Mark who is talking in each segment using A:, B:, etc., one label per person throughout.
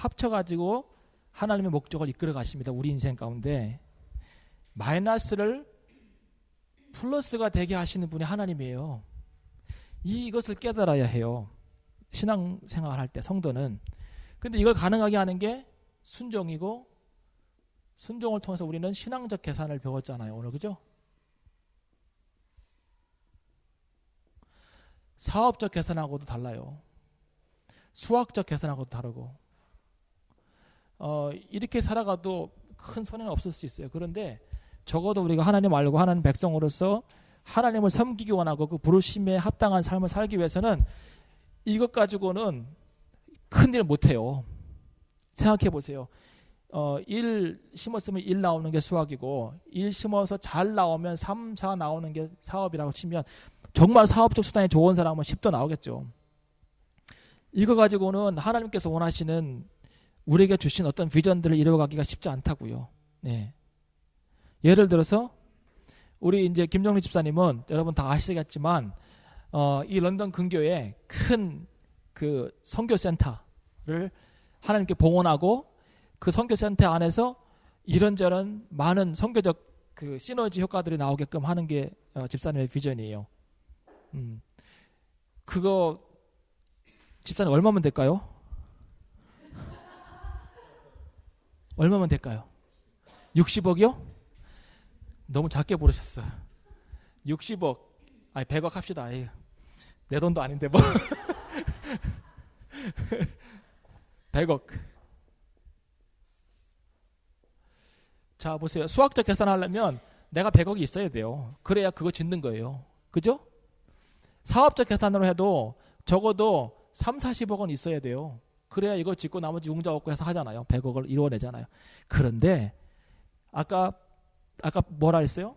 A: 합쳐가지고 하나님의 목적을 이끌어 가십니다. 우리 인생 가운데. 마이너스를 플러스가 되게 하시는 분이 하나님이에요. 이것을 깨달아야 해요. 신앙생활 할 때 성도는. 근데 이걸 가능하게 하는 게 순종이고, 순종을 통해서 우리는 신앙적 계산을 배웠잖아요. 오늘 그죠? 사업적 계산하고도 달라요. 수학적 계산하고도 다르고. 이렇게 살아가도 큰 손해는 없을 수 있어요. 그런데 적어도 우리가 하나님 알고 하나님 백성으로서 하나님을 섬기기 원하고 그 부르심에 합당한 삶을 살기 위해서는 이것 가지고는 큰일 못해요. 생각해 보세요. 1 심었으면 1 나오는 게 수학이고 1 심어서 잘 나오면 3, 4 나오는 게 사업이라고 치면 정말 사업적 수단이 좋은 사람은 10도 나오겠죠. 이거 가지고는 하나님께서 원하시는 우리에게 주신 어떤 비전들을 이루어가기가 쉽지 않다고요. 네. 예를 들어서 우리 이제 김정리 집사님은 여러분 다 아시겠지만 이 런던 근교에 큰 그 선교센터를 하나님께 봉헌하고 그 선교센터 안에서 이런저런 많은 선교적 그 시너지 효과들이 나오게끔 하는 게 집사님의 비전이에요. 그거 집사님 얼마면 될까요? 얼마면 될까요? 60억이요? 너무 작게 부르셨어요. 60억. 아니 100억 합시다. 에이, 내 돈도 아닌데 뭐. 100억. 자 보세요. 수학적 계산하려면 내가 100억이 있어야 돼요. 그래야 그거 짓는 거예요. 그죠? 사업적 계산으로 해도 적어도 3, 40억은 있어야 돼요. 그래야 이거 짓고 나머지 융자 얻고 해서 하잖아요. 100억을 이루어내잖아요. 그런데 아까 뭐라 했어요?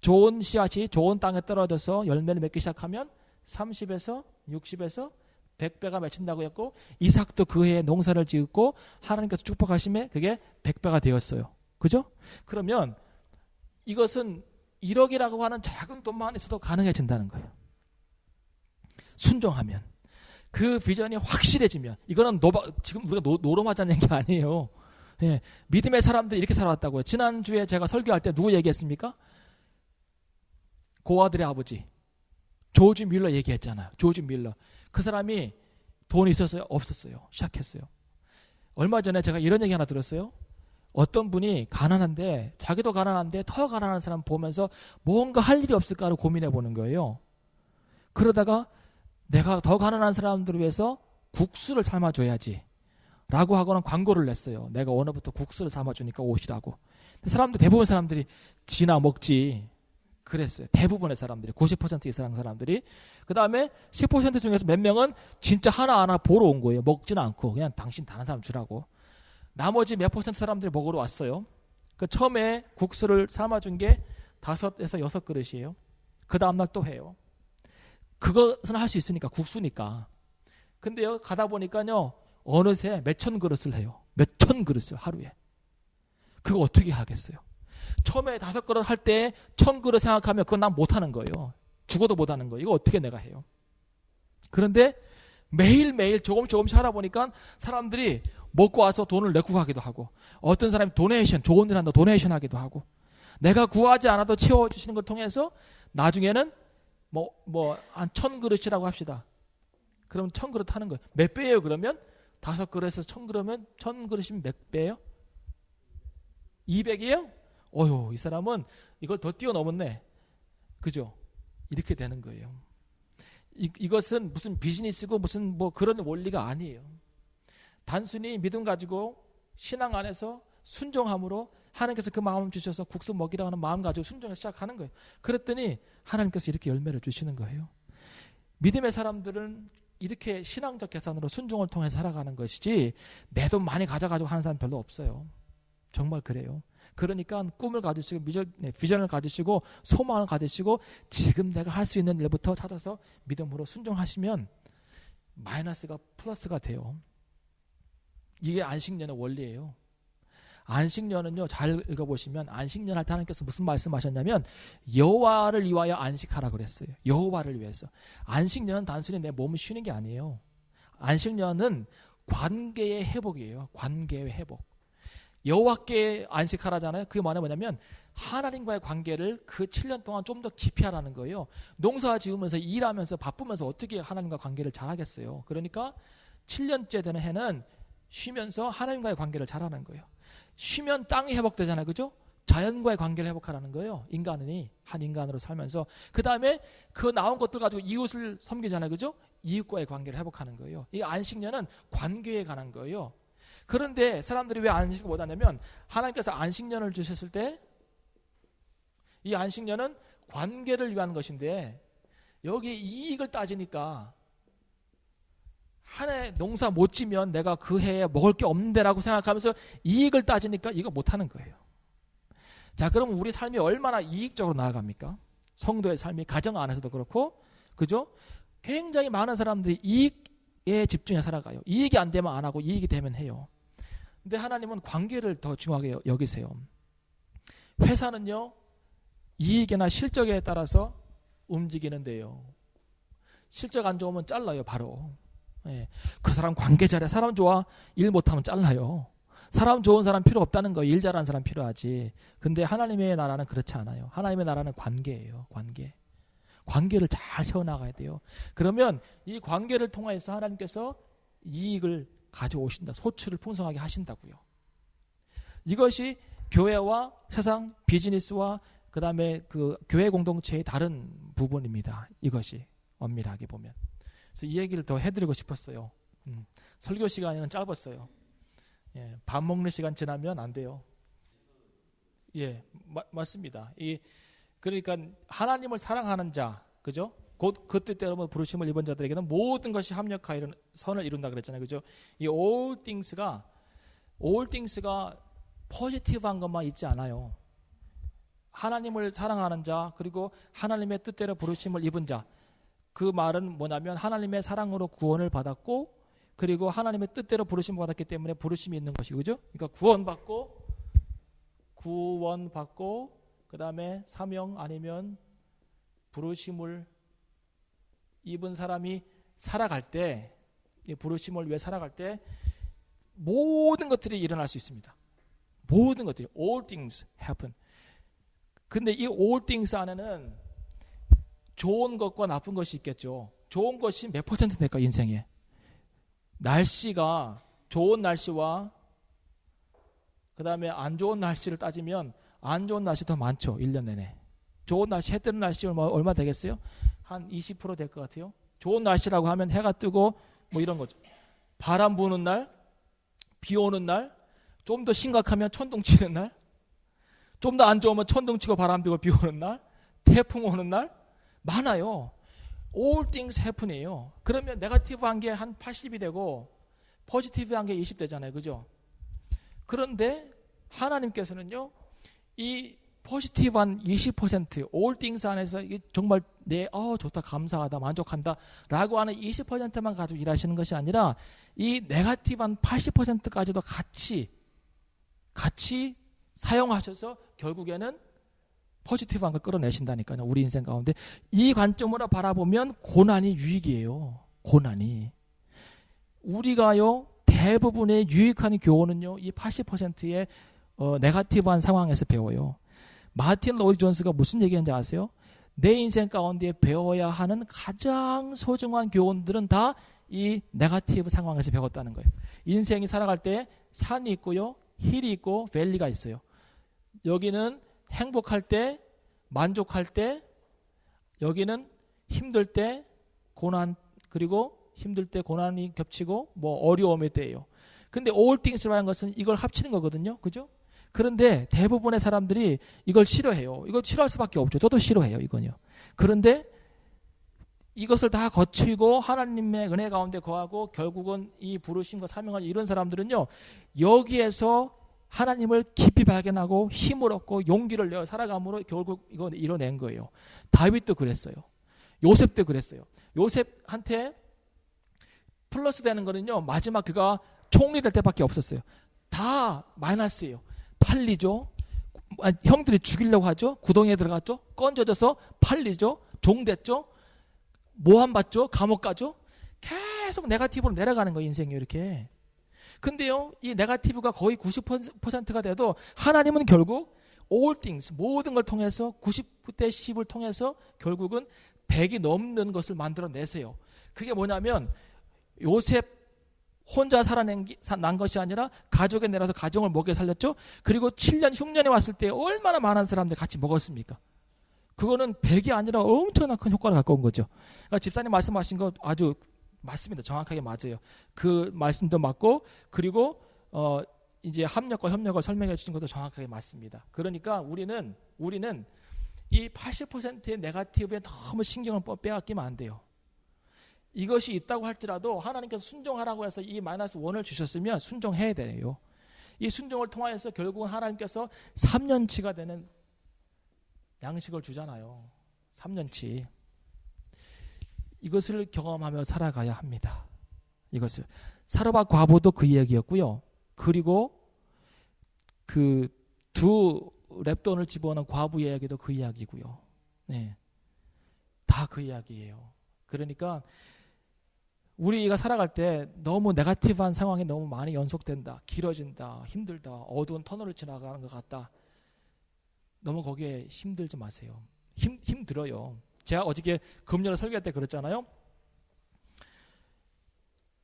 A: 좋은 씨앗이 좋은 땅에 떨어져서 열매를 맺기 시작하면 30에서 60에서 100배가 맺힌다고 했고 이삭도 그 해에 농사를 지었고 하나님께서 축복하심에 그게 100배가 되었어요. 그죠? 그러면 이것은 1억이라고 하는 작은 돈만 있어도 가능해진다는 거예요. 순종하면. 그 비전이 확실해지면. 이거는 지금 우리가 노름하자는 게 아니에요. 예, 믿음의 사람들이 이렇게 살아왔다고요. 지난주에 제가 설교할 때 누구 얘기했습니까? 고아들의 아버지 조지 밀러 얘기했잖아요. 조지 밀러. 그 사람이 돈이 있었어요? 없었어요. 시작했어요. 얼마 전에 제가 이런 얘기 하나 들었어요. 어떤 분이 가난한데 자기도 가난한데 더 가난한 사람 보면서 뭔가 할 일이 없을까를 고민해 보는 거예요. 그러다가 내가 더 가난한 사람들을 위해서 국수를 삶아줘야지 라고 하고는 광고를 냈어요. 내가 오늘부터 국수를 삶아주니까 오시라고. 대부분 사람들이 지나 먹지 그랬어요. 대부분의 사람들이 90% 이상 사람들이. 그 다음에 10% 중에서 몇 명은 진짜 하나하나 보러 온 거예요. 먹지는 않고 그냥 당신 다른 사람 주라고. 나머지 몇 퍼센트 사람들이 먹으러 왔어요. 그 처음에 국수를 삶아준 게 5에서 6그릇이에요. 그 다음날 또 해요. 그것은 할 수 있으니까 국수니까. 근데요 가다 보니까요 어느새 몇천 그릇을 해요. 몇천 그릇을 하루에. 그거 어떻게 하겠어요? 처음에 5그릇 할 때 1000그릇 생각하면 그건 난 못하는 거예요. 죽어도 못하는 거예요. 이거 어떻게 내가 해요? 그런데 매일매일 조금씩 하다 보니까 사람들이 먹고 와서 돈을 내고 가기도 하고 어떤 사람이 도네이션, 좋은 일 한다 도네이션 하기도 하고 내가 구하지 않아도 채워주시는 걸 통해서 나중에는 한 1000그릇이라고 합시다. 그럼 1000그릇 하는 거예요. 몇 배예요 그러면? 5그릇에서 1000그릇이면 1000그릇이면 몇 배예요? 200이에요? 어휴, 이 사람은 이걸 더 뛰어넘었네. 그죠? 이렇게 되는 거예요. 이것은 무슨 비즈니스고 무슨 그런 원리가 아니에요. 단순히 믿음 가지고 신앙 안에서 순종함으로 하나님께서 그 마음 주셔서 국수 먹이라고 하는 마음 가지고 순종을 시작하는 거예요. 그랬더니 하나님께서 이렇게 열매를 주시는 거예요. 믿음의 사람들은 이렇게 신앙적 계산으로 순종을 통해 살아가는 것이지 내 돈 많이 가져가지고 하는 사람 별로 없어요. 정말 그래요. 그러니까 꿈을 가지시고 비전을 가지시고 소망을 가지시고 지금 내가 할 수 있는 일부터 찾아서 믿음으로 순종하시면 마이너스가 플러스가 돼요. 이게 안식년의 원리예요. 안식년은요, 잘 읽어보시면 안식년 할 때 하나님께서 무슨 말씀하셨냐면 여호와를 위하여 안식하라 그랬어요. 여호와를 위해서. 안식년은 단순히 내 몸을 쉬는 게 아니에요. 안식년은 관계의 회복이에요. 관계의 회복. 여호와께 안식하라잖아요. 그게 뭐냐면 하나님과의 관계를 그 7년 동안 좀 더 깊이 하라는 거예요. 농사 지으면서 일하면서 바쁘면서 어떻게 하나님과 관계를 잘하겠어요. 그러니까 7년째 되는 해는 쉬면서 하나님과의 관계를 잘하는 거예요. 쉬면 땅이 회복되잖아요. 그죠? 자연과의 관계를 회복하라는 거예요. 인간이 한 인간으로 살면서. 그 다음에 그 나온 것들 가지고 이웃을 섬기잖아요. 그죠? 이웃과의 관계를 회복하는 거예요. 이 안식년은 관계에 관한 거예요. 그런데 사람들이 왜 안식을 못하냐면 하나님께서 안식년을 주셨을 때 이 안식년은 관계를 위한 것인데 여기 이익을 따지니까 한 해 농사 못 지면 내가 그 해에 먹을 게 없는데라고 생각하면서 이익을 따지니까 이거 못하는 거예요. 자, 그럼 우리 삶이 얼마나 이익적으로 나아갑니까? 성도의 삶이 가정 안에서도 그렇고, 그죠? 굉장히 많은 사람들이 이익에 집중해 살아가요. 이익이 안 되면 안 하고 이익이 되면 해요. 근데 하나님은 관계를 더 중요하게 여기세요. 회사는요, 이익이나 실적에 따라서 움직이는데요. 실적 안 좋으면 잘라요, 바로. 예. 그 사람 관계 잘해. 사람 좋아. 일 못하면 잘라요. 사람 좋은 사람 필요 없다는 거예요. 일 잘하는 사람 필요하지. 근데 하나님의 나라는 그렇지 않아요. 하나님의 나라는 관계예요. 관계. 관계를 잘 세워나가야 돼요. 그러면 이 관계를 통해서 하나님께서 이익을 가져오신다. 소출을 풍성하게 하신다고요. 이것이 교회와 세상 비즈니스와 그 다음에 그 교회 공동체의 다른 부분입니다. 이것이 엄밀하게 보면. 그래서 이 얘기를 더 해드리고 싶었어요. 설교 시간은 짧았어요. 예, 밥 먹는 시간 지나면 안 돼요. 예, 맞습니다. 그러니까 하나님을 사랑하는 자, 그죠? 곧 그 뜻대로 부르심을 입은 자들에게는 모든 것이 합력하여 선을 이룬다 그랬잖아요. 그죠? 이 all things가 포지티브한 것만 있지 않아요. 하나님을 사랑하는 자, 그리고 하나님의 뜻대로 부르심을 입은 자. 그 말은 뭐냐면 하나님의 사랑으로 구원을 받았고, 그리고 하나님의 뜻대로 부르심을 받았기 때문에 부르심이 있는 것이고, 그죠? 그러니까 구원받고, 그 다음에 사명 아니면 부르심을 입은 사람이 살아갈 때, 이 부르심을 위해 살아갈 때 모든 것들이 일어날 수 있습니다. 모든 것들이 all things happen. 근데 이 all things 안에는 좋은 것과 나쁜 것이 있겠죠. 좋은 것이 몇 퍼센트 될까, 인생에? 날씨가 좋은 날씨와 그 다음에 안 좋은 날씨를 따지면 안 좋은 날씨 더 많죠. 1년 내내. 좋은 날씨, 해 뜨는 날씨 얼마 되겠어요? 한 20% 될 것 같아요. 좋은 날씨라고 하면 해가 뜨고 뭐 이런 거죠. 바람 부는 날, 비 오는 날, 좀 더 심각하면 천둥 치는 날, 좀 더 안 좋으면 천둥 치고 바람 비고 비 오는 날, 태풍 오는 날 많아요. All things happen이에요. 그러면 네거티브한 게 한 80이 되고 포지티브한 게 20 되잖아요. 그죠? 그런데 하나님께서는요, 이 포지티브한 20% all things 안에서 이게 정말 좋다, 감사하다, 만족한다 라고 하는 20%만 가지고 일하시는 것이 아니라 이 네거티브한 80%까지도 같이 사용하셔서 결국에는 포지티브한 걸 끌어내신다니까요. 우리 인생 가운데. 이 관점으로 바라보면 고난이 유익이에요. 고난이. 우리가요, 대부분의 유익한 교훈은요, 이 80%의 네거티브한 상황에서 배워요. 마틴 로이드 존스가 무슨 얘기하는지 아세요? 내 인생 가운데 배워야 하는 가장 소중한 교훈들은 다 이 네거티브 상황에서 배웠다는 거예요. 인생이 살아갈 때 산이 있고요, 힐이 있고 밸리가 있어요. 여기는 행복할 때, 만족할 때, 여기는 힘들 때, 고난, 그리고 힘들 때 고난이 겹치고 뭐 어려움의 때예요. 근데 all things라는 것은 이걸 합치는 거거든요. 그죠? 그런데 대부분의 사람들이 이걸 싫어해요. 이거 싫어할 수밖에 없죠. 저도 싫어해요, 이건요. 그런데 이것을 다 거치고 하나님의 은혜 가운데 거하고 결국은 이 부르심과 사명을 이룬 사람들은요, 여기에서 하나님을 깊이 발견하고 힘을 얻고 용기를 내어 살아감으로 결국 이걸 이뤄낸 거예요. 다윗도 그랬어요. 요셉도 그랬어요. 요셉한테 플러스 되는 거는요, 마지막 그가 총리 될 때밖에 없었어요. 다 마이너스예요. 팔리죠. 형들이 죽이려고 하죠. 구덩이에 들어갔죠. 건져져서 팔리죠. 종됐죠. 모함받죠. 감옥 가죠. 계속 네거티브로 내려가는 거예요, 인생이 이렇게. 근데요, 이 네거티브가 거의 90%가 돼도 하나님은 결국 all things, 모든 걸 통해서 90대 10을 통해서 결국은 100이 넘는 것을 만들어내세요. 그게 뭐냐면 요셉 혼자 난 것이 아니라 가족에 내려서 가정을 먹여 살렸죠. 그리고 7년 흉년에 왔을 때 얼마나 많은 사람들 같이 먹었습니까? 그거는 100이 아니라 엄청난 큰 효과를 갖고 온 거죠. 그러니까 집사님 말씀하신 거 아주 맞습니다. 정확하게 맞아요. 그 말씀도 맞고, 그리고 이제 합력과 협력을 설명해 주신 것도 정확하게 맞습니다. 그러니까 우리는 이 80%의 네거티브에 너무 신경을 빼앗기면 안 돼요. 이것이 있다고 할지라도 하나님께서 순종하라고 해서 이 마이너스 1을 주셨으면 순종해야 돼요. 이 순종을 통하여서 결국은 하나님께서 3년치가 되는 양식을 주잖아요. 3년치. 이것을 경험하며 살아가야 합니다. 이것을. 사르밧 과부도 그 이야기였고요. 그리고 그 두 랩돈을 집어넣은 과부 이야기도 그 이야기고요. 네. 다 그 이야기예요. 그러니까 우리가 살아갈 때 너무 네거티브한 상황이 너무 많이 연속된다. 길어진다. 힘들다. 어두운 터널을 지나가는 것 같다. 너무 거기에 힘들지 마세요. 힘들어요. 제가 어저께 금요일 설교할 때 그랬잖아요.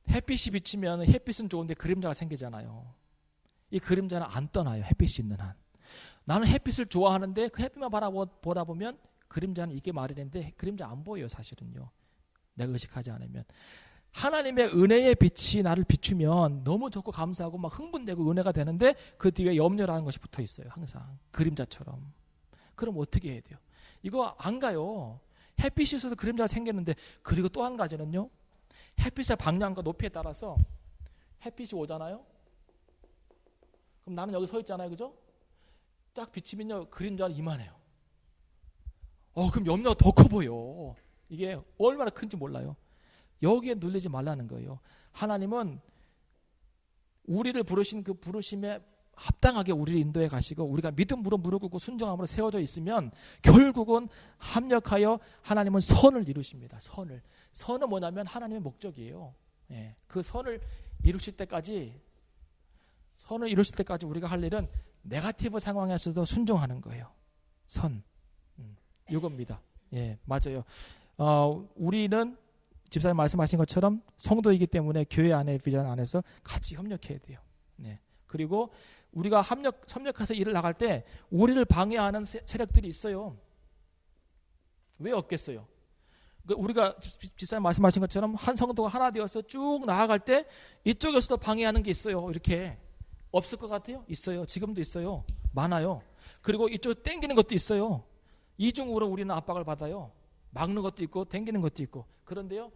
A: 햇빛이 비치면 햇빛은 좋은데 그림자가 생기잖아요. 이 그림자는 안 떠나요. 햇빛이 있는 한. 나는 햇빛을 좋아하는데 그 햇빛만 보다 보면 그림자는 있게 마련인데 그림자 안 보여요. 사실은요. 내가 의식하지 않으면. 하나님의 은혜의 빛이 나를 비추면 너무 좋고 감사하고 막 흥분되고 은혜가 되는데 그 뒤에 염려라는 것이 붙어 있어요. 항상 그림자처럼. 그럼 어떻게 해야 돼요? 이거 안 가요. 햇빛이 있어서 그림자가 생기는데. 그리고 또 한 가지는요, 햇빛의 방향과 높이에 따라서 햇빛이 오잖아요. 그럼 나는 여기 서 있잖아요. 그죠? 딱 비치면요 그림자는 이만해요. 그럼 염려가 더 커 보여. 이게 얼마나 큰지 몰라요. 여기에 눌리지 말라는 거예요. 하나님은 우리를 부르신 그 부르심에 합당하게 우리를 인도해 가시고 우리가 믿음으로 무릎 꿇고 순종함으로 세워져 있으면 결국은 합력하여 하나님은 선을 이루십니다. 선은 뭐냐면 하나님의 목적이에요. 예, 그 선을 이루실 때까지 우리가 할 일은 네거티브 상황에서도 순종하는 거예요. 이겁니다. 예, 맞아요. 우리는 집사님 말씀하신 것처럼 성도이기 때문에 교회 안에 비전 안에서 같이 협력해야 돼요. 네. 그리고 우리가 협력해서 일을 나갈 때 우리를 방해하는 세력들이 있어요. 왜 없겠어요? 우리가 집사님 말씀하신 것처럼 한 성도가 하나 되어서 쭉 나아갈 때 이쪽에서도 방해하는 게 있어요. 이렇게 없을 것 같아요? 있어요. 지금도 있어요. 많아요. 그리고 이쪽 땡기는 것도 있어요. 이중으로 우리는 압박을 받아요. 막는 것도 있고 땡기는 것도 있고. 그런데요,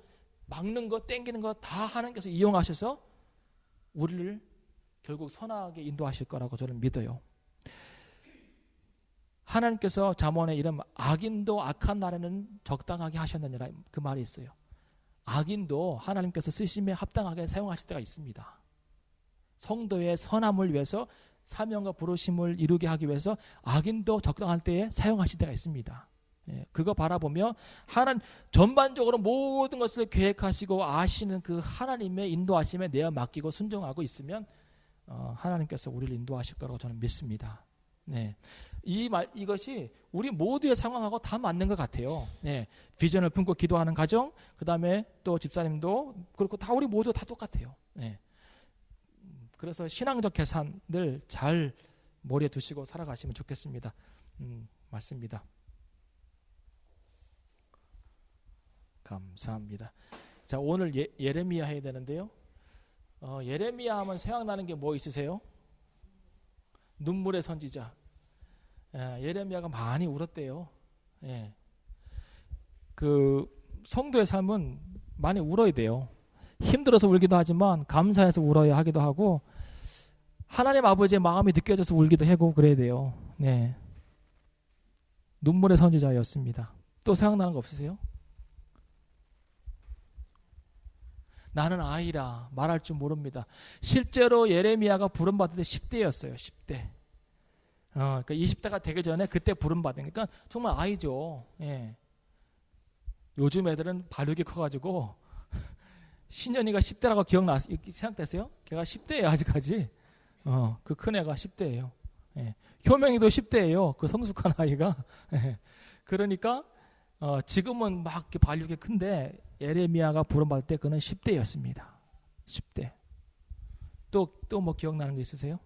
A: 막는 것, 땡기는 것 다 하나님께서 이용하셔서 우리를 결국 선하게 인도하실 거라고 저는 믿어요. 하나님께서 잠언에 이런 악인도 악한 날에는 적당하게 하셨느니라 그 말이 있어요. 악인도 하나님께서 쓰심에 합당하게 사용하실 때가 있습니다. 성도의 선함을 위해서 사명과 부르심을 이루게 하기 위해서 악인도 적당할 때에 사용하실 때가 있습니다. 예, 그거 바라보며 하나님 전반적으로 모든 것을 계획하시고 아시는 그 하나님의 인도하심에 내어 맡기고 순종하고 있으면 하나님께서 우리를 인도하실 거라고 저는 믿습니다. 네, 이것이 우리 모두의 상황하고 다 맞는 것 같아요. 네, 비전을 품고 기도하는 가정, 그 다음에 또 집사님도 그렇고 다 우리 모두 다 똑같아요. 네. 그래서 신앙적 계산을 잘 머리에 두시고 살아가시면 좋겠습니다. 맞습니다. 감사합니다. 자, 오늘 예레미야 해야 되는데요. 예레미야 하면 생각나는 게 뭐 있으세요? 눈물의 선지자. 예레미야가 많이 울었대요. 예. 그 성도의 삶은 많이 울어야 돼요. 힘들어서 울기도 하지만 감사해서 울어야 하기도 하고 하나님 아버지의 마음이 느껴져서 울기도 하고 그래야 돼요. 네. 눈물의 선지자였습니다. 또 생각나는 거 없으세요? 나는 아이라 말할 줄 모릅니다. 실제로 예레미야가 부름받을 때 10대였어요. 10대. 그러니까 20대가 되기 전에 그때 부름받으니까 정말 아이죠. 예. 요즘 애들은 발육이 커가지고 신현이가 10대라고 생각되세요? 걔가 10대예요, 아직까지. 그 큰 애가 10대예요. 예. 효명이도 10대예요. 그 성숙한 아이가. 예. 그러니까 지금은 막 발육이 큰데 예레미야가 부름받을 때 그는 10대였습니다. 10대. 또 뭐 기억나는 거 있으세요?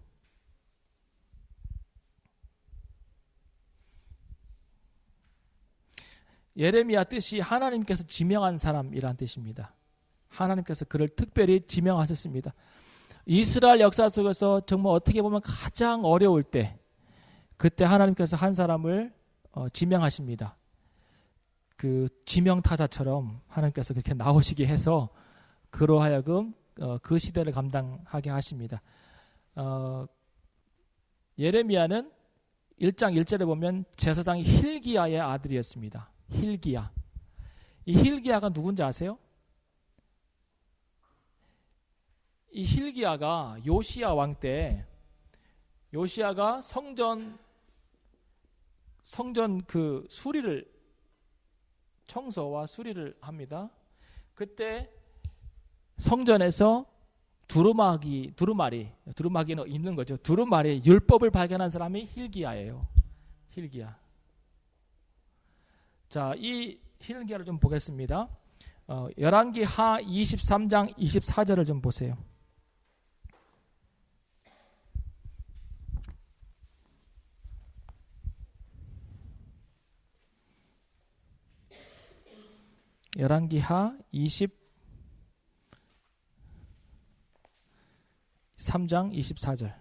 A: 예레미야 뜻이 하나님께서 지명한 사람이란 뜻입니다. 하나님께서 그를 특별히 지명하셨습니다. 이스라엘 역사 속에서 정말 어떻게 보면 가장 어려울 때, 그때 하나님께서 한 사람을 지명하십니다. 그 지명타자처럼 하나님께서 그렇게 나오시게 해서 그로 하여금 그 시대를 감당하게 하십니다. 예레미야는 1장 1절에 보면 제사장 hil기야의 아들이었습니다. hil기야. 이 hil기야가 누군지 아세요? 이 hil기야가 요시야 왕 때, 요시야가 성전 그 청소와 수리를 합니다. 그때 성전에서 두루마리는 입는 거죠. 두루마리 율법을 발견한 사람이 hil기야예요. hil기야. 자, 이 hil기야를 좀 보겠습니다. 열왕기 하 23장 24절을 좀 보세요. 열왕기 하 23장 24절.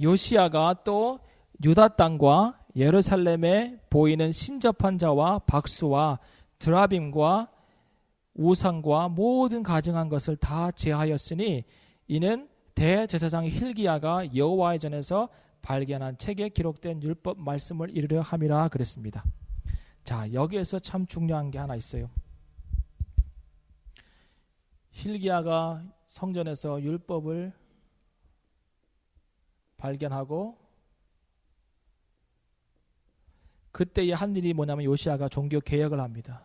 A: 요시야가 또 유다 땅과 예루살렘에 보이는 신접한 자와 박수와 드라빔과 우상과 모든 가증한 것을 다 제하였으니 이는 대제사장 hil기야가 여호와의 전에서 발견한 책에 기록된 율법 말씀을 이루려 함이라 그랬습니다. 자, 여기에서 참 중요한 게 하나 있어요. hil기야가 성전에서 율법을 발견하고 그때의 한 일이 뭐냐면 요시야가 종교 개혁을 합니다.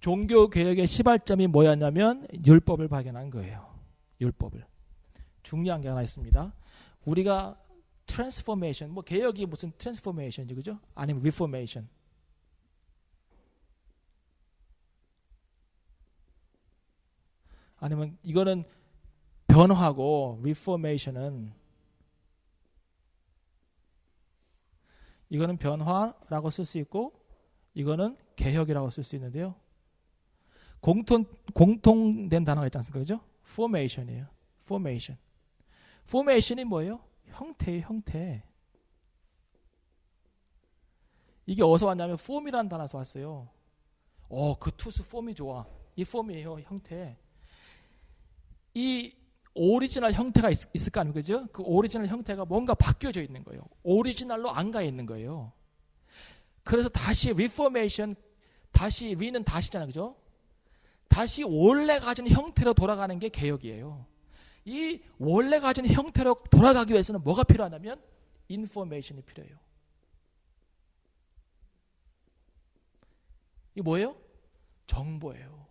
A: 종교 개혁의 시발점이 뭐였냐면 율법을 발견한 거예요. 율법을. 중요한 게 하나 있습니다. 우리가 트랜스포메이션, 뭐 개혁이 무슨 트랜스포메이션이지, 그죠? 아니면 리포메이션. 아니면 이거는 변화고 리포메이션은 이거는 변화라고 쓸 수 있고 이거는 개혁이라고 쓸 수 있는데요. 공통된 단어가 있지 않습니까? 그죠? formation이에요. formation. formation이 뭐예요? 형태예요, 형태. 이게 어디서 왔냐면 form이라는 단어에서 왔어요. 그 투수 폼이 좋아. 이 폼이에요, 형태. 이 오리지널 형태가 있을 거 아닙니까? 그죠? 그 오리지널 형태가 뭔가 바뀌어져 있는 거예요. 오리지널로 안 가 있는 거예요. 그래서 다시 리포메이션, 다시 리는 다시잖아요. 그죠? 다시 원래 가진 형태로 돌아가는 게 개혁이에요. 이 원래 가진 형태로 돌아가기 위해서는 뭐가 필요하냐면 인포메이션이 필요해요. 이게 뭐예요? 정보예요.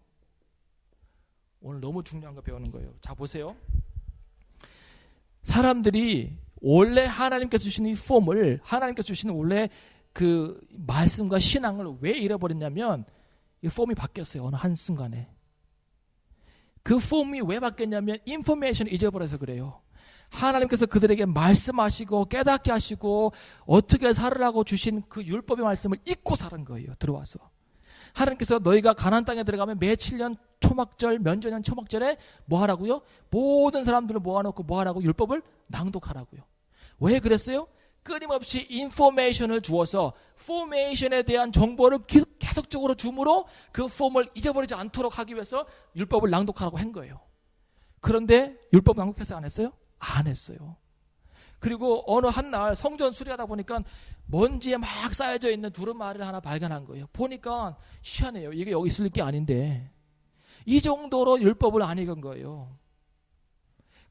A: 오늘 너무 중요한 거 배우는 거예요. 자, 보세요. 사람들이 원래 하나님께서 주시는 이 폼을, 하나님께서 주시는 원래 그 말씀과 신앙을 왜 잃어버렸냐면 이 폼이 바뀌었어요. 어느 한순간에. 그 폼이 왜 바뀌었냐면 인포메이션을 잊어버려서 그래요. 하나님께서 그들에게 말씀하시고 깨닫게 하시고 어떻게 살으라고 주신 그 율법의 말씀을 잊고 사는 거예요. 들어와서. 하나님께서 너희가 가나안 땅에 들어가면 매 7년 초막절, 면전년 초막절에 뭐 하라고요? 모든 사람들을 모아놓고 뭐 하라고? 율법을 낭독하라고요. 왜 그랬어요? 끊임없이 인포메이션을 주어서 포메이션에 대한 정보를 계속적으로 줌으로 그 폼을 잊어버리지 않도록 하기 위해서 율법을 낭독하라고 한 거예요. 그런데 율법 낭독해서 안 했어요? 안 했어요. 그리고 어느 한날 성전 수리하다 보니까 먼지에 막 쌓여져 있는 두루마리를 하나 발견한 거예요. 보니까 희한해요. 이게 여기 있을 게 아닌데 이 정도로 율법을 안 읽은 거예요.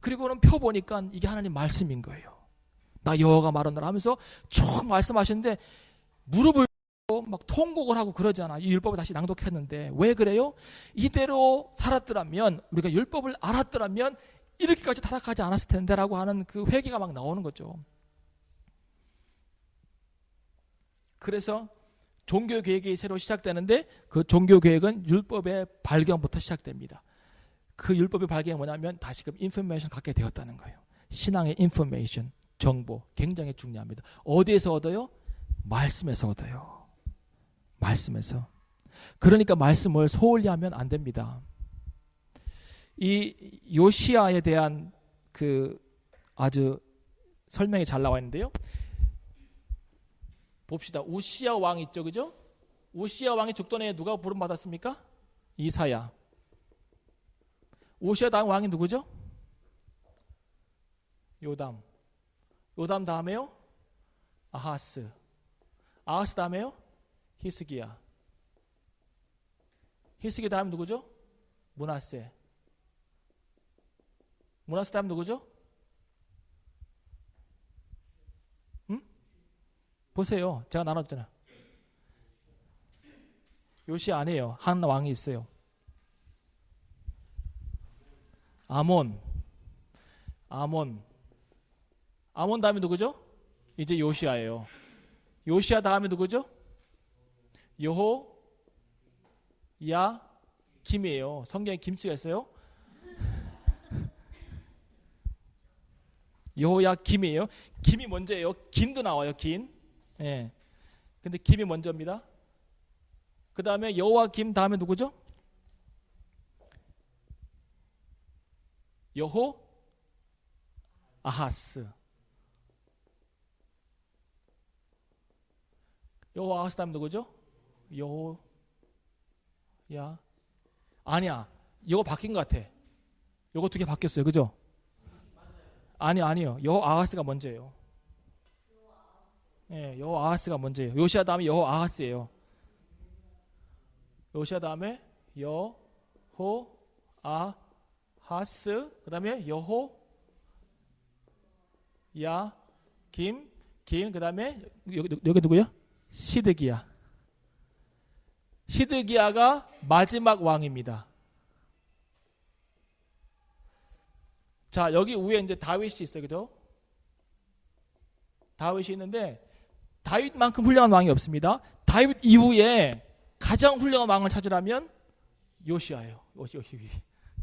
A: 그리고는 펴보니까 이게 하나님 말씀인 거예요. 나 여호와가 말한다 하면서 쭉 말씀하시는데 무릎을 막 통곡을 하고 그러잖아. 이 율법을 다시 낭독했는데 왜 그래요? 이대로 살았더라면, 우리가 율법을 알았더라면 이렇게까지 타락하지 않았을 텐데 라고 하는 그 회개가 막 나오는 거죠. 그래서 종교개혁이 새로 시작되는데 그 종교개혁은 율법의 발견부터 시작됩니다. 그 율법의 발견이 뭐냐면 다시금 인포메이션 갖게 되었다는 거예요. 신앙의 인포메이션, 정보 굉장히 중요합니다. 어디에서 얻어요? 말씀에서 얻어요. 말씀에서. 그러니까 말씀을 소홀히 하면 안 됩니다. 이 요시야에 대한 그 아주 설명이 잘 나와 있는데요. 봅시다. 우시야 왕 있죠, 그죠? 우시야 왕이 죽던 해에 누가 부름 받았습니까? 이사야. 우시야 다음 왕이 누구죠? 요담. 요담 다음에요? 아하스. 아하스 다음에요? 히스기야. 히스기야 다음 누구죠? 므낫세. 므낫세 다음 누구죠? 보세요. 제가 나눴잖아. 요시야 아니에요. 한 왕이 있어요. 아몬 다음에 누구죠? 이제 요시야예요. 요시야 다음에 누구죠? 여호야김이에요. 성경에 김치가 있어요. 여호야김이에요. 김이 먼저예요. 김도 나와요. 김. 예. 근데 김이 먼저입니다. 그 다음에 여호와김 다음에 누구죠? 여호아하스. 여호아하스 다음 누구죠? 아니야. 이거 바뀐 것 같아. 이거 두 개 바뀌었어요. 그죠? 아니요. 여호아하스가 먼저예요. 예, 여호아하스가 먼저예요. 요시야 다음에 여호아하스예요. 요시야 다음에 여호아하스, 그 다음에 여호야김, 그 다음에 여기 누구요? 시드기야. 시드기야가 마지막 왕입니다. 자, 여기 위에 이제 다윗이 있어요. 그죠? 다윗이 있는데 다윗만큼 훌륭한 왕이 없습니다. 다윗 이후에 가장 훌륭한 왕을 찾으라면 요시야예요.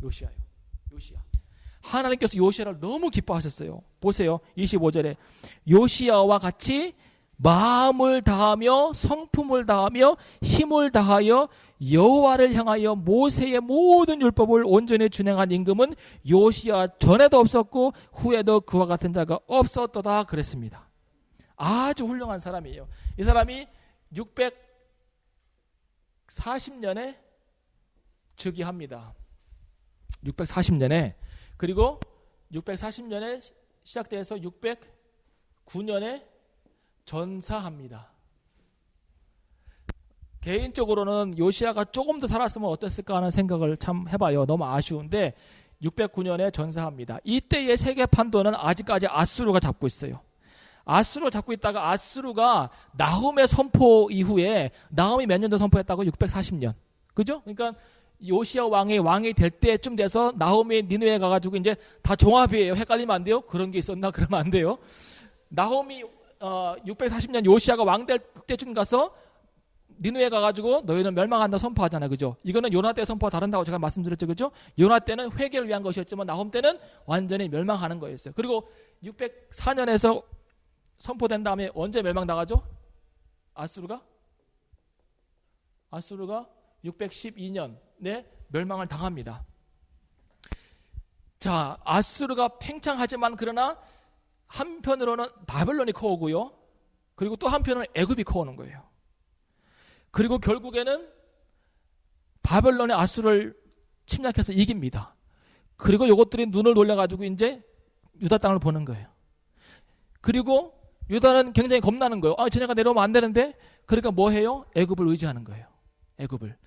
A: 요시야예요. 하나님께서 요시야를 너무 기뻐하셨어요. 보세요. 25절에 요시야와 같이 마음을 다하며 성품을 다하며 힘을 다하여 여호와를 향하여 모세의 모든 율법을 온전히 준행한 임금은 요시야 전에도 없었고 후에도 그와 같은 자가 없었도다 그랬습니다. 아주 훌륭한 사람이에요. 이 사람이 640년에 즉위합니다. 640년에. 그리고 640년에 시작돼서 609년에 전사합니다. 개인적으로는 요시야가 조금 더 살았으면 어땠을까 하는 생각을 참 해봐요. 너무 아쉬운데 609년에 전사합니다. 이때의 세계 판도는 아직까지 아수르가 잡고 있어요. 아수르가 잡고 있다가 아수르가 나훔의 선포 이후에, 나훔이 몇 년도 선포했다고? 640년. 그죠? 그러니까 요시야 왕이 될 때쯤 돼서 나훔이 니느웨에 가가지고 이제 다 종합이에요. 헷갈리면 안 돼요? 그런 게 있었나? 그러면 안 돼요. 나훔이 640년 요시야가 왕 될 때쯤 가서 니느웨에 가가지고 너희는 멸망한다 선포하잖아요. 그죠? 이거는 요나 때 선포가 다른다고 제가 말씀드렸죠. 그죠? 요나 때는 회개를 위한 것이었지만 나훔 때는 완전히 멸망하는 거였어요. 그리고 604년에서 선포된 다음에 언제 멸망당하죠? 아수르가 612년에 멸망을 당합니다. 자, 아수르가 팽창하지만 그러나 한편으로는 바벨론이 커오고요. 그리고 또 한편으로는 애굽이 커오는 거예요. 그리고 결국에는 바벨론이 아수르를 침략해서 이깁니다. 그리고 이것들이 눈을 돌려가지고 이제 유다 땅을 보는 거예요. 그리고 유다는 굉장히 겁나는 거예요. 쟤네가 내려오면 안 되는데. 그러니까 뭐 해요? 애굽을 의지하는 거예요. 애굽을.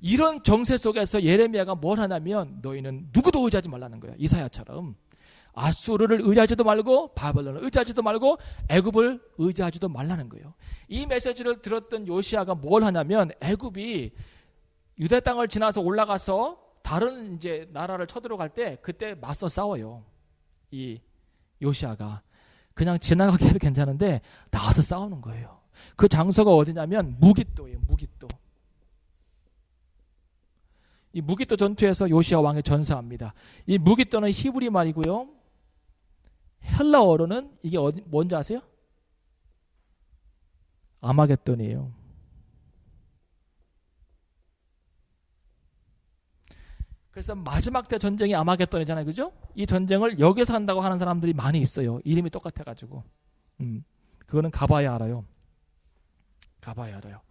A: 이런 정세 속에서 예레미야가 뭘 하냐면 너희는 누구도 의지하지 말라는 거예요. 이사야처럼. 아수르를 의지하지도 말고 바벨론을 의지하지도 말고 애굽을 의지하지도 말라는 거예요. 이 메시지를 들었던 요시아가 뭘 하냐면 애굽이 유대 땅을 지나서 올라가서 다른 이제 나라를 쳐들어갈 때 그때 맞서 싸워요. 이 요시아가 그냥 지나가게 해도 괜찮은데 나와서 싸우는 거예요. 그 장소가 어디냐면 무깃도예요. 무깃도. 이 무깃도 전투에서 요시아 왕이 전사합니다. 이 무깃도는 히브리 말이고요. 헬라어로는 이게 뭔지 아세요? 아마겟돈이에요. 그래서 마지막 때 전쟁이 아마겟돈이잖아요. 그죠? 이 전쟁을 여기서 한다고 하는 사람들이 많이 있어요. 이름이 똑같아가지고. 그거는 가봐야 알아요. 가봐야 알아요.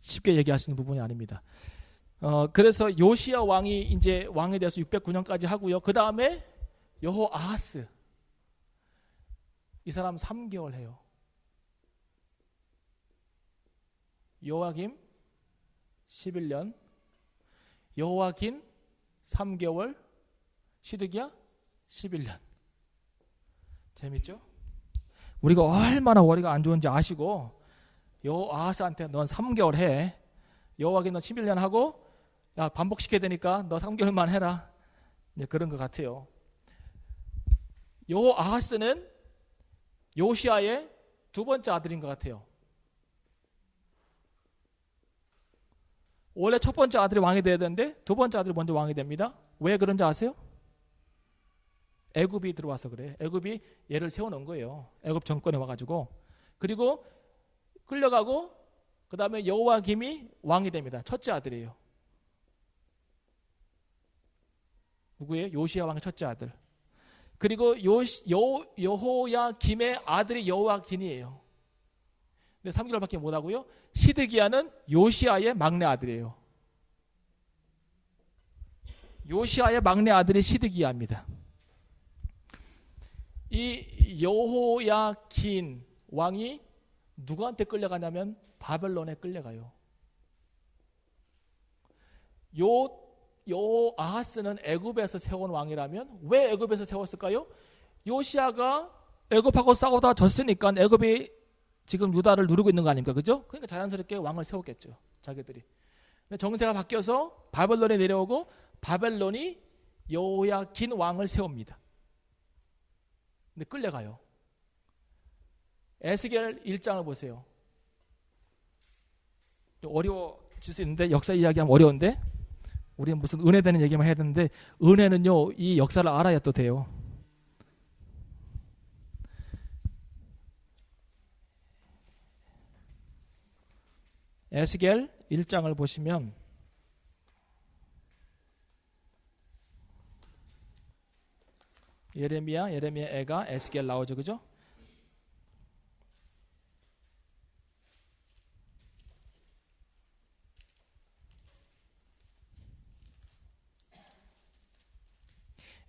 A: 쉽게 얘기할 수 있는 부분이 아닙니다. 그래서 요시야 왕이 이제 왕이 돼서 609년까지 하고요. 그 다음에 여호아하스. 이 사람 3개월 해요. 요아김 11년, 여호아긴 3개월, 시드기야 11년. 재밌죠? 우리가 얼마나 머리가 안 좋은지 아시고 여호아하스한테 넌 3개월 해. 여호아긴 너 11년 하고 야 반복시켜야 되니까 너 3개월만 해라. 네, 그런 것 같아요. 여호아하스는 요시아의 두 번째 아들인 것 같아요. 원래 첫 번째 아들이 왕이 돼야 되는데 두 번째 아들이 먼저 왕이 됩니다. 왜 그런지 아세요? 애굽이 들어와서 그래. 애굽이 얘를 세워놓은 거예요. 애굽 정권에 와가지고. 그리고 끌려가고 그 다음에 여호야김이 왕이 됩니다. 첫째 아들이에요. 누구예요? 요시야 왕의 첫째 아들. 그리고 여호야김의 아들이 여호야긴이에요. 근데 3개월밖에 못하고요. 시드기야는 요시아의 막내 아들이에요. 요시아의 막내 아들이 시드기야입니다. 이 여호야긴 왕이 누구한테 끌려가냐면 바벨론에 끌려가요. 여호아하스는 애굽에서 세운 왕이라면 왜 애굽에서 세웠을까요? 요시아가 애굽하고 싸우다 졌으니까 애굽이 지금 유다를 누르고 있는 거 아닙니까? 그죠? 그러니까 자연스럽게 왕을 세웠겠죠. 자기들이. 근데 정세가 바뀌어서 바벨론에 내려오고 바벨론이 여호야긴 왕을 세웁니다. 근데 끌려가요. 에스겔 1장을 보세요. 어려워질 수 있는데 역사 이야기하면 어려운데 우리는 무슨 은혜 되는 얘기만 해야 되는데 은혜는요 이 역사를 알아야 또 돼요. 에스겔 1장을 보시면 예레미야 애가 에스겔 나오죠. 그죠?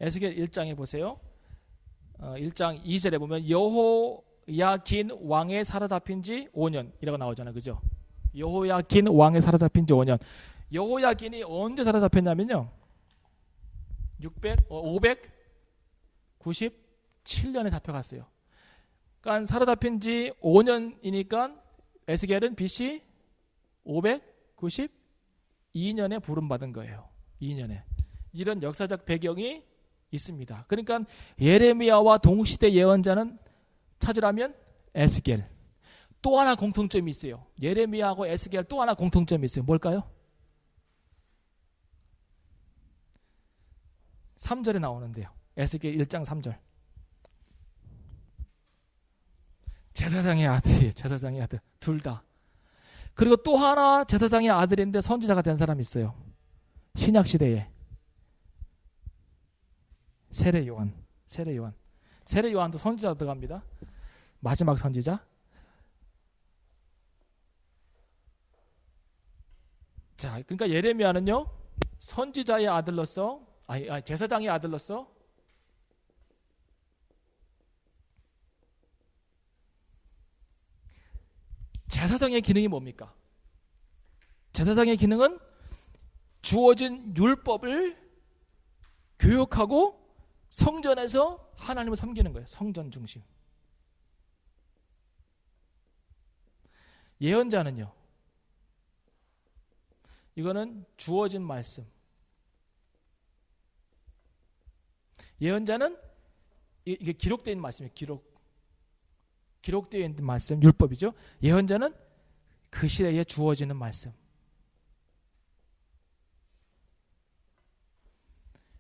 A: 에스겔 1장에 보세요. 1장 2절에 보면 여호야긴 왕에 사로잡힌 지 5년 이라고 나오잖아요. 그죠? 여호야긴 왕에 사로잡힌 지 5년. 여호야긴이 언제 사로잡혔냐면요. 597년에 잡혀갔어요. 그러니까 사로잡힌 지 5년이니까 에스겔은 BC 592년에 부름받은 거예요. 2년에. 이런 역사적 배경이 있습니다. 그러니까 예레미야와 동시대 예언자는 찾으라면 에스겔. 또 하나 공통점이 있어요. 예레미야하고 에스겔 또 하나 공통점이 있어요. 뭘까요? 3절에 나오는데요. 에스겔 1장 3절. 제사장의 아들이에요. 제사장의 아들. 둘 다. 그리고 또 하나 제사장의 아들인데 선지자가 된 사람이 있어요. 신약시대에. 세례 요한. 세례 요한도 선지자 들어갑니다. 마지막 선지자. 자, 그러니까 예레미야는요. 선지자의 아들로서 제사장의 아들로서 제사장의 기능이 뭡니까? 제사장의 기능은 주어진 율법을 교육하고 성전에서 하나님을 섬기는 거예요. 성전 중심. 예언자는요. 이거는 주어진 말씀. 예언자는 이게 기록되어 있는 말씀이에요. 기록되어 있는 말씀, 율법이죠. 예언자는 그 시대에 주어지는 말씀.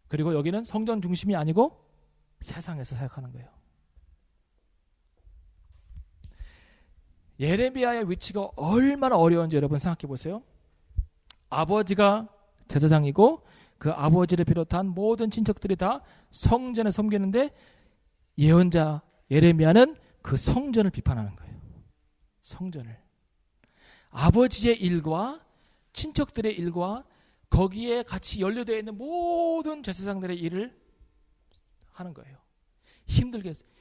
A: 그리고 여기는 성전 중심이 아니고 세상에서 사역하는 거예요. 예레미야의 위치가 얼마나 어려운지 여러분 생각해 보세요. 아버지가 제사장이고 그 아버지를 비롯한 모든 친척들이 다 성전에 섬기는데 예언자 예레미야는 그 성전을 비판하는 거예요. 성전을. 아버지의 일과 친척들의 일과 거기에 같이 연루되어 있는 모든 제사장들의 일을 하는 거예요.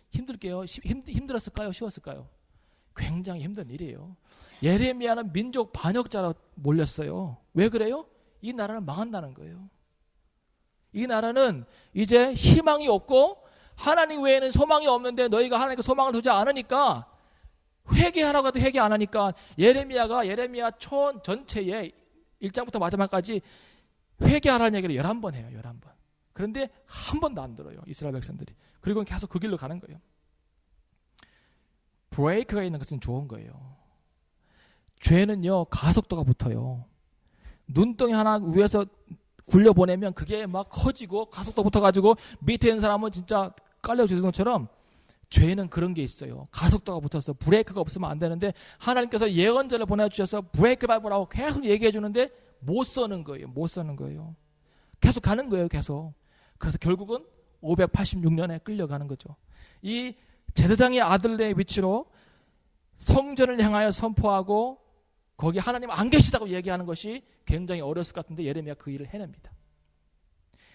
A: 힘들었을까요? 쉬웠을까요? 굉장히 힘든 일이에요. 예레미야는 민족 반역자로 몰렸어요. 왜 그래요? 이 나라는 망한다는 거예요. 이 나라는 이제 희망이 없고 하나님 외에는 소망이 없는데 너희가 하나님께 소망을 두지 않으니까 회개하라고 해도 회개 안 하니까 예레미야 촌 전체에 1장부터 마지막까지 회개하라는 얘기를 11번 해요. 11번. 그런데 한 번도 안 들어요. 이스라엘 백성들이. 그리고 계속 그 길로 가는 거예요. 브레이크가 있는 것은 좋은 거예요. 죄는요. 가속도가 붙어요. 눈덩이 하나 위에서 굴려보내면 그게 막 커지고 가속도 붙어가지고 밑에 있는 사람은 진짜 깔려주는 것처럼 죄는 그런 게 있어요. 가속도가 붙어서 브레이크가 없으면 안 되는데 하나님께서 예언자를 보내주셔서 브레이크 밟으라고 계속 얘기해 주는데 못 서는 거예요. 못 서는 거예요. 계속 가는 거예요. 계속. 그래서 결국은 586년에 끌려가는 거죠. 이 제사장의 아들의 위치로 성전을 향하여 선포하고 거기 하나님 안 계시다고 얘기하는 것이 굉장히 어려웠을 것 같은데 예레미야 그 일을 해냅니다.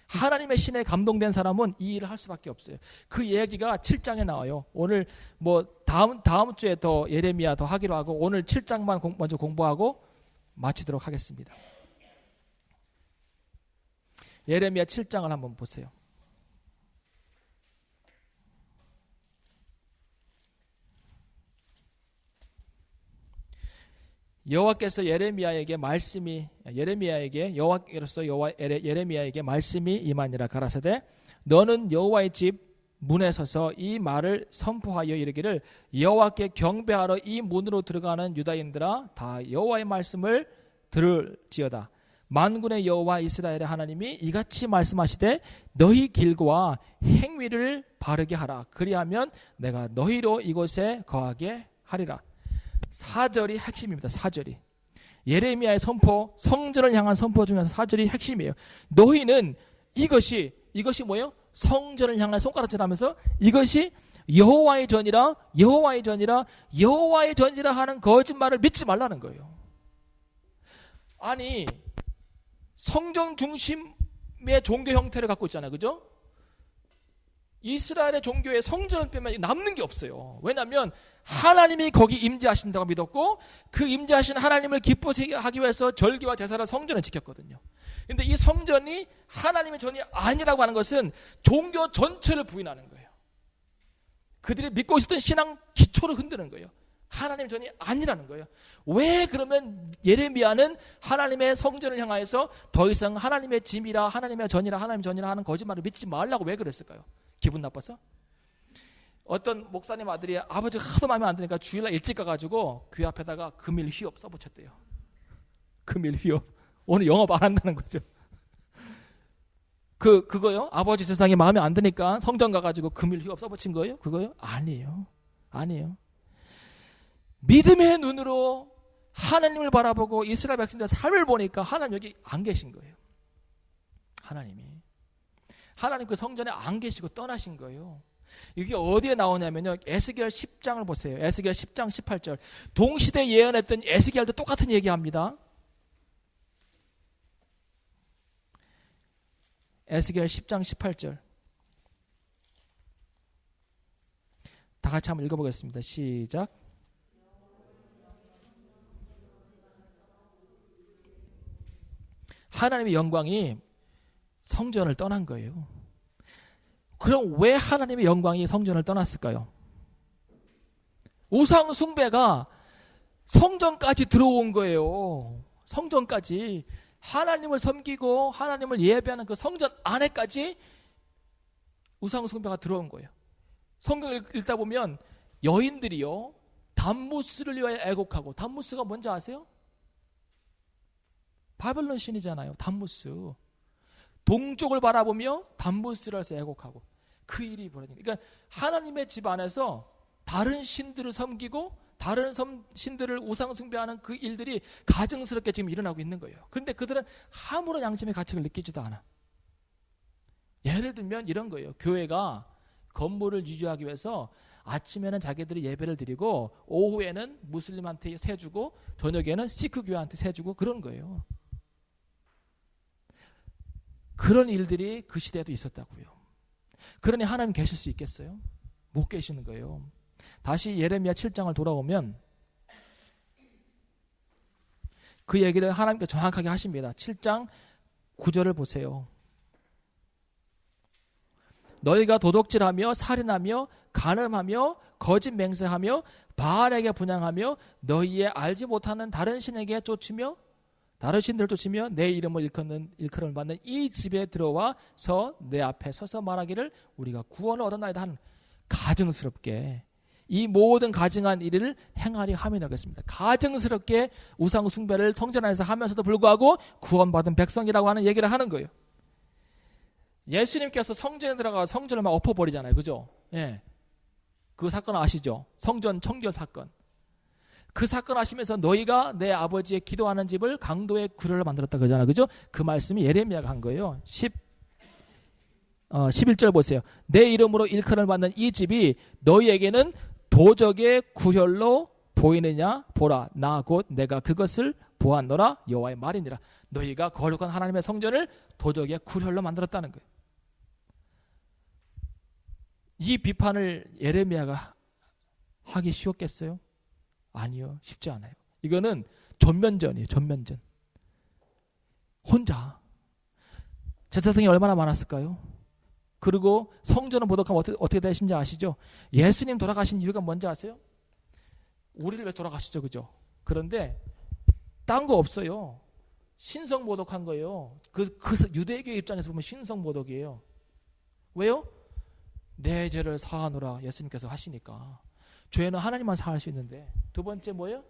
A: 하나님의 신에 감동된 사람은 이 일을 할 수밖에 없어요. 그 얘기가 7장에 나와요. 오늘 뭐 다음 주에 더 예레미야 더 하기로 하고 오늘 7장만 먼저 공부하고 마치도록 하겠습니다. 예레미야 7장을 한번 보세요. 여호와께서 예레미야에게 말씀이 임하니라 가라사대 너는 여호와의 집 문에 서서 이 말을 선포하여 이르기를 여호와께 경배하러 이 문으로 들어가는 유다인들아 다 여호와의 말씀을 들을지어다. 만군의 여호와 이스라엘의 하나님이 이같이 말씀하시되 너희 길과 행위를 바르게 하라. 그리하면 내가 너희로 이곳에 거하게 하리라. 4절이 핵심입니다. 4절이. 예레미야의 선포, 성전을 향한 선포 중에서 4절이 핵심이에요. 너희는 이것이 뭐예요? 성전을 향한 손가락질 하면서 이것이 여호와의 전이라 하는 거짓말을 믿지 말라는 거예요. 아니 성전 중심의 종교 형태를 갖고 있잖아요. 그죠? 이스라엘의 종교에 성전을 빼면 남는 게 없어요. 왜냐하면 하나님이 거기 임재하신다고 믿었고 그 임재하신 하나님을 기쁘게 하기 위해서 절기와 제사를 성전에 지켰거든요. 그런데 이 성전이 하나님의 전이 아니라고 하는 것은 종교 전체를 부인하는 거예요. 그들이 믿고 있었던 신앙 기초를 흔드는 거예요. 하나님의 전이 아니라는 거예요. 왜 그러면 예레미야는 하나님의 성전을 향하여서 더 이상 하나님의 짐이라 하나님의 전이라 하는 거짓말을 믿지 말라고 왜 그랬을까요? 기분 나빠서? 어떤 목사님 아들이 아버지가 하도 마음에 안 드니까 주일날 일찍 가가지고 귀 앞에다가 금일 휴업 써붙였대요. 금일 휴업. 오늘 영업 안 한다는 거죠. 그거요? 아버지 세상에 마음에 안 드니까 성전 가가지고 금일 휴업 써붙인 거예요? 그거요? 아니에요. 믿음의 눈으로 하나님을 바라보고 이스라엘 백성들의 삶을 보니까 하나님 여기 안 계신 거예요. 하나님 그 성전에 안 계시고 떠나신 거예요. 이게 어디에 나오냐면요. 에스겔 10장을 보세요. 에스겔 10장 18절. 동시대 예언했던 에스겔도 똑같은 얘기합니다. 에스겔 10장 18절. 다 같이 한번 읽어보겠습니다. 시작. 하나님의 영광이 성전을 떠난 거예요. 그럼 왜 하나님의 영광이 성전을 떠났을까요? 우상 숭배가 성전까지 들어온 거예요. 성전까지. 하나님을 섬기고 하나님을 예배하는 그 성전 안에까지 우상 숭배가 들어온 거예요. 성경을 읽다 보면 여인들이요, 담무스를 위하여 애곡하고, 담무스가 뭔지 아세요? 바벨론 신이잖아요. 담무스. 동쪽을 바라보며 담무스를 해서 애곡하고, 그 일이 벌어진 거예요. 그러니까 하나님의 집 안에서 다른 신들을 섬기고 다른 신들을 우상 숭배하는 그 일들이 가증스럽게 지금 일어나고 있는 거예요. 그런데 그들은 아무런 양심의 가책을 느끼지도 않아. 예를 들면 이런 거예요. 교회가 건물을 유지하기 위해서 아침에는 자기들이 예배를 드리고 오후에는 무슬림한테 세주고 저녁에는 시크 교회한테 세주고 그런 거예요. 그런 일들이 그 시대에도 있었다고요. 그러니 하나님 계실 수 있겠어요? 못 계시는 거예요. 다시 예레미야 7장을 돌아오면 그 얘기를 하나님께 정확하게 하십니다. 7장 9절을 보세요. 너희가 도둑질하며 살인하며 간음하며 거짓 맹세하며 바알에게 분향하며 너희의 알지 못하는 다른 신에게 쫓으며 다른 신들을 쫓으며 내 이름을 일컬음을 받는 이 집에 들어와서 내 앞에 서서 말하기를 우리가 구원을 얻었나이다 하는, 가증스럽게 이 모든 가증한 일을 행하리 함이라고 했습니다. 가증스럽게 우상 숭배를 성전 안에서 하면서도 불구하고 구원받은 백성이라고 하는 얘기를 하는 거예요. 예수님께서 성전에 들어가 성전을 막 엎어버리잖아요. 그죠? 예. 그 사건 아시죠? 성전 청결 사건. 그 사건 하시면서 너희가 내 아버지의 기도하는 집을 강도의 구려를 만들었다 그러잖아요. 그죠? 그 말씀이 예레미야가 한 거예요. 11절 보세요. 내 이름으로 일컬음을 받는 이 집이 너희에게는 도적의 구혈로 보이느냐? 보라, 나 곧 내가 그것을 보았노라. 여호와의 말이니라. 너희가 거룩한 하나님의 성전을 도적의 구혈로 만들었다는 거예요. 이 비판을 예레미야가 하기 쉬웠겠어요? 아니요, 쉽지 않아요. 이거는 전면전이에요. 전면전. 혼자. 제사장이 얼마나 많았을까요? 그리고 성전을 보도하면 어떻게 되신지 아시죠? 예수님 돌아가신 이유가 뭔지 아세요? 우리를 위해 돌아가시죠. 그죠? 그런데 딴 거 없어요. 신성모독한 거예요. 그 유대교 입장에서 보면 신성모독이에요. 왜요? 내 죄를 사하노라 예수님께서 하시니까. 죄는 하나님만 사할 수 있는데. 두 번째 뭐예요?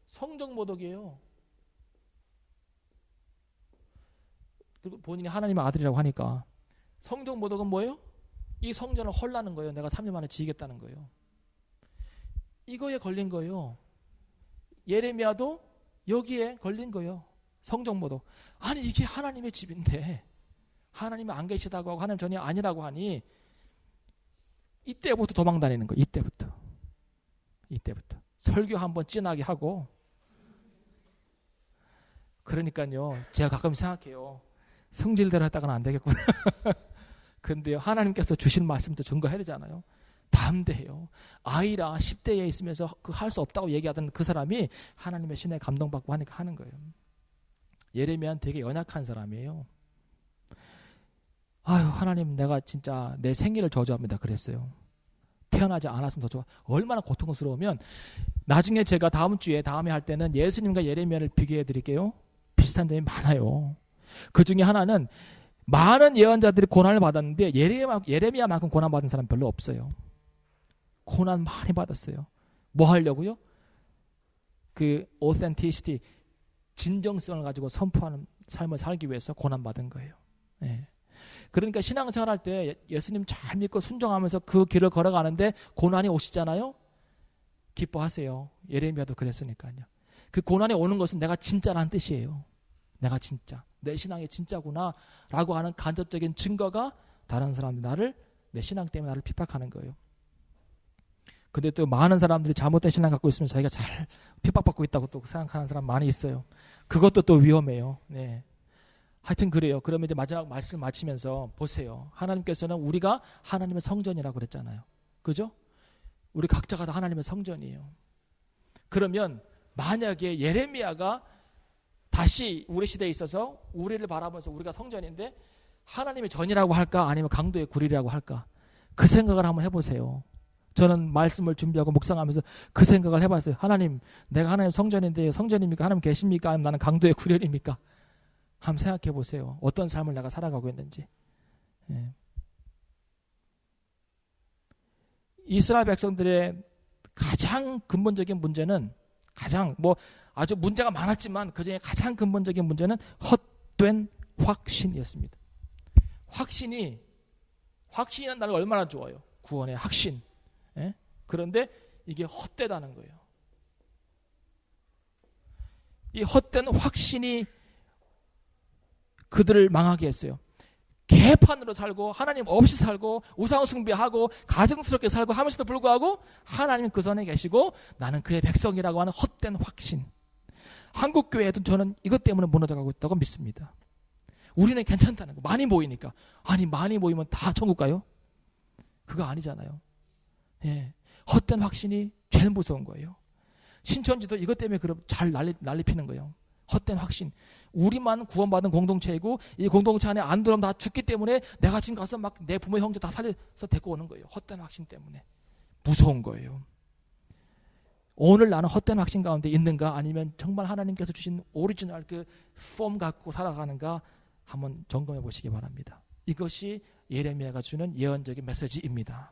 A: 성정모독이에요. 그리고 본인이 하나님의 아들이라고 하니까. 성정모독은 뭐예요? 이 성전을 헐라는 거예요. 내가 3년 만에 지겠다는 거예요. 이거에 걸린 거예요. 예레미야도 여기에 걸린 거예요. 성정모독. 아니 이게 하나님의 집인데 하나님이 안 계시다고 하고 하나님 전혀 아니라고 하니 이때부터 도망 다니는 거예요. 이때부터 설교 한번 진하게 하고. 그러니까요, 제가 가끔 생각해요. 성질대로 했다가는 안 되겠구나. 근데요, 하나님께서 주신 말씀도 증거해야 되잖아요. 담대해요. 아이라 10대에 있으면서 그 할 수 없다고 얘기하던 그 사람이 하나님의 신에 감동받고 하니까 하는 거예요. 예레미야는 되게 연약한 사람이에요. 아유, 하나님, 내가 진짜 내 생일을 저주합니다. 그랬어요. 태어나지 않았으면 더 좋아. 얼마나 고통스러우면, 나중에 제가 다음에 할 때는 예수님과 예레미야를 비교해 드릴게요. 비슷한 점이 많아요. 그 중에 하나는 많은 예언자들이 고난을 받았는데 예레미야만큼 고난받은 사람 별로 없어요. 고난 많이 받았어요. 뭐 하려고요? 그 authenticity, 진정성을 가지고 선포하는 삶을 살기 위해서 고난받은 거예요. 네. 그러니까 신앙생활 할 때 예수님 잘 믿고 순종하면서 그 길을 걸어가는데 고난이 오시잖아요. 기뻐하세요. 예레미야도 그랬으니까요. 그 고난이 오는 것은 내가 진짜라는 뜻이에요. 내가 진짜, 내 신앙이 진짜구나 라고 하는 간접적인 증거가 다른 사람들이 내 신앙 때문에 나를 핍박하는 거예요. 근데 또 많은 사람들이 잘못된 신앙 갖고 있으면 자기가 잘 핍박받고 있다고 또 생각하는 사람 많이 있어요. 그것도 또 위험해요. 네. 하여튼 그래요. 그러면 이제 마지막 말씀 마치면서 보세요. 하나님께서는 우리가 하나님의 성전이라고 그랬잖아요. 그죠? 우리 각자가 다 하나님의 성전이에요. 그러면 만약에 예레미야가 다시 우리 시대에 있어서 우리를 바라보면서 우리가 성전인데 하나님의 전이라고 할까? 아니면 강도의 구리라고 할까? 그 생각을 한번 해보세요. 저는 말씀을 준비하고 묵상하면서 그 생각을 해봤어요. 하나님, 내가 하나님 성전인데 성전입니까? 하나님 계십니까? 아니면 나는 강도의 구련입니까? 한번 생각해 보세요. 어떤 삶을 내가 살아가고 있는지. 예. 이스라엘 백성들의 가장 근본적인 문제는 아주 문제가 많았지만 그 중에 가장 근본적인 문제는 헛된 확신이었습니다. 확신이 나를 얼마나 좋아요. 구원의 확신. 예? 그런데 이게 헛되다는 거예요. 이 헛된 확신이 그들을 망하게 했어요. 개판으로 살고 하나님 없이 살고 우상 숭배하고 가증스럽게 살고 하면서도 불구하고 하나님 그 선에 계시고 나는 그의 백성이라고 하는 헛된 확신. 한국 교회에도 저는 이것 때문에 무너져가고 있다고 믿습니다. 우리는 괜찮다는 거. 많이 모이니까. 아니 많이 모이면 다 천국 가요? 그거 아니잖아요. 예. 헛된 확신이 제일 무서운 거예요. 신천지도 이것 때문에 그럼 잘 난리 피는 거예요. 헛된 확신. 우리만 구원받은 공동체이고 이 공동체 안에 안 들어오면 다 죽기 때문에 내가 지금 가서 막 내 부모 형제 다 살려서 데리고 오는 거예요. 헛된 확신 때문에. 무서운 거예요. 오늘 나는 헛된 확신 가운데 있는가 아니면 정말 하나님께서 주신 오리지널 그 폼 갖고 살아가는가 한번 점검해 보시기 바랍니다. 이것이 예레미야가 주는 예언적인 메시지입니다.